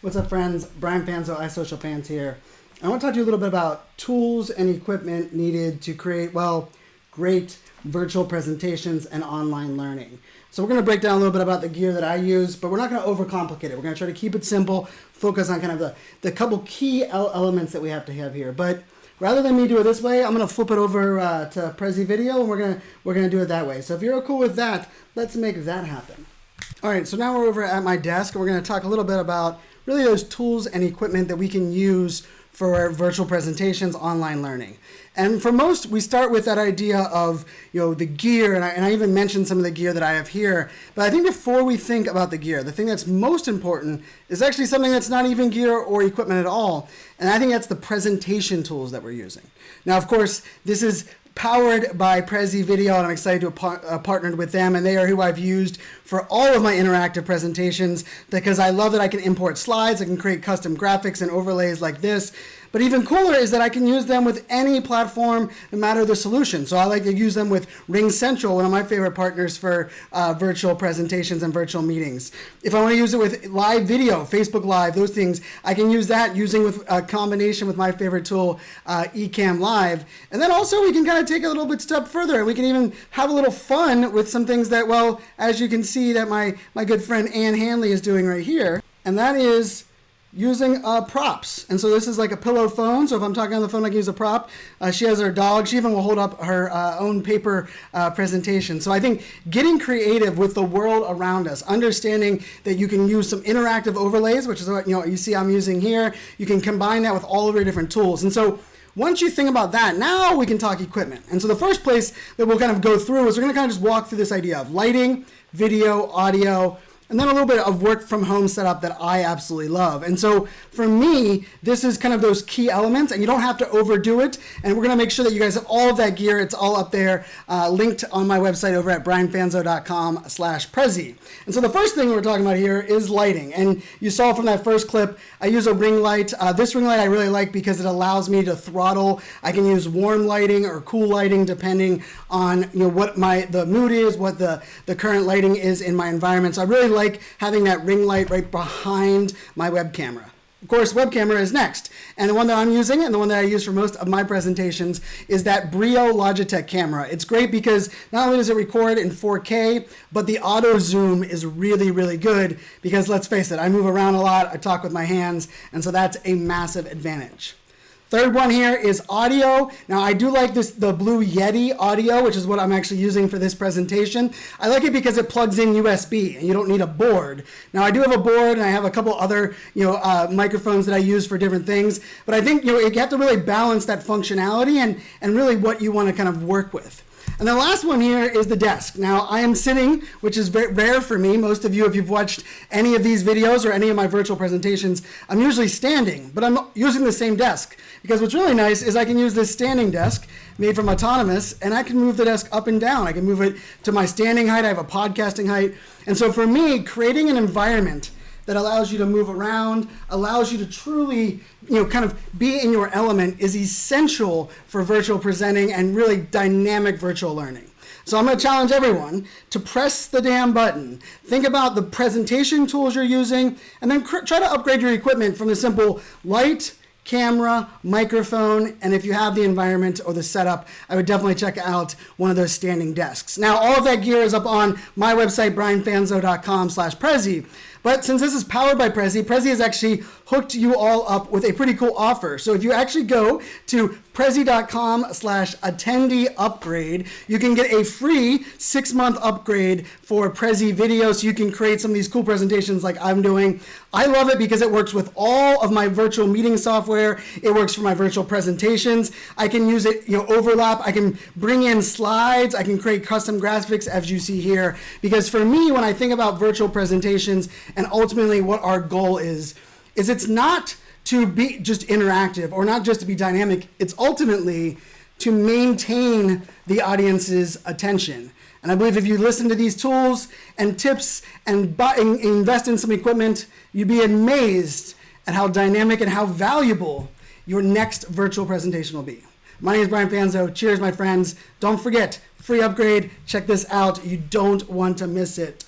What's up, friends? Brian Fanzo, iSocial Fans here. I want to talk to you a little bit about tools and equipment needed to create, well, great virtual presentations and online learning. So we're going to break down a little bit about the gear that I use, but we're not going to overcomplicate it. We're going to try to keep it simple, focus on kind of the couple key elements that we have to have here. But rather than me do it this way, I'm going to flip it over to Prezi Video, and we're going to do it that way. So if you're cool with that, let's make that happen. All right, so now we're over at my desk, and we're going to talk a little bit about really those tools and equipment that we can use for virtual presentations, online learning. And for most, we start with that idea of, the gear, and I even mentioned some of the gear that I have here. But I think before we think about the gear, the thing that's most important is actually something that's not even gear or equipment at all. And I think that's the presentation tools that we're using. Now, of course, this is powered by Prezi Video, and I'm excited to have partnered with them, and they are who I've used for all of my interactive presentations because I love that I can import slides, I can create custom graphics and overlays like this. But even cooler is that I can use them with any platform, no matter the solution. So I like to use them with RingCentral, one of my favorite partners for virtual presentations and virtual meetings. If I want to use it with live video, Facebook Live, those things, I can use that using with a combination with my favorite tool, Ecamm Live. And then also we can kind of take it a little bit step further, and we can even have a little fun with some things that, well, as you can see that my good friend Ann Hanley is doing right here, and that is using props. And so this is like a pillow phone. So if I'm talking on the phone, I can use a prop. She has her dog. She even will hold up her own paper presentation. So I think getting creative with the world around us, understanding that you can use some interactive overlays, which is what you see I'm using here. You can combine that with all of your different tools. And so once you think about that, now we can talk equipment. And so the first place that we'll kind of go through is we're going to kind of just walk through this idea of lighting, video, audio, and then a little bit of work from home setup that I absolutely love. And so for me, this is kind of those key elements, and you don't have to overdo it. And we're gonna make sure that you guys have all of that gear. It's all up there, linked on my website over at brianfanzo.com/Prezi. And so the first thing we're talking about here is lighting. And you saw from that first clip, I use a ring light. This ring light I really like because it allows me to throttle. I can use warm lighting or cool lighting depending on what the mood is, what the current lighting is in my environment. So I really like having that ring light right behind my web camera. Of course, web camera is next. And the one that I'm using and the one that I use for most of my presentations is that Brio Logitech camera. It's great because not only does it record in 4K, but the auto zoom is really, really good because let's face it, I move around a lot, I talk with my hands, and so that's a massive advantage. Third one here is audio. Now I do like the Blue Yeti audio, which is what I'm actually using for this presentation. I like it because it plugs in USB and you don't need a board. Now I do have a board and I have a couple other microphones that I use for different things, but I think you have to really balance that functionality and really what you want to kind of work with. And the last one here is the desk. Now I am sitting, which is very rare for me. Most of you, if you've watched any of these videos or any of my virtual presentations, I'm usually standing, but I'm using the same desk. Because what's really nice is I can use this standing desk made from Autonomous, and I can move the desk up and down. I can move it to my standing height. I have a podcasting height. And so for me, creating an environment that allows you to move around, allows you to truly, kind of be in your element is essential for virtual presenting and really dynamic virtual learning. So I'm going to challenge everyone to press the damn button. Think about the presentation tools you're using, and then try to upgrade your equipment from the simple light, camera, microphone, and if you have the environment or the setup, I would definitely check out one of those standing desks. Now, all of that gear is up on my website, brianfanzo.com/Prezi. But since this is powered by Prezi, Prezi has actually hooked you all up with a pretty cool offer. So if you actually go to Prezi.com/attendee upgrade, you can get a free 6-month upgrade for Prezi Video so you can create some of these cool presentations like I'm doing. I love it because it works with all of my virtual meeting software. It works for my virtual presentations. I can use it, overlap. I can bring in slides. I can create custom graphics as you see here. Because for me, when I think about virtual presentations and ultimately what our goal is it's not to be just interactive or not just to be dynamic. It's ultimately to maintain the audience's attention. And I believe if you listen to these tools and tips and invest in some equipment, you'd be amazed at how dynamic and how valuable your next virtual presentation will be. My name is Brian Fanzo. Cheers, my friends. Don't forget, free upgrade. Check this out. You don't want to miss it.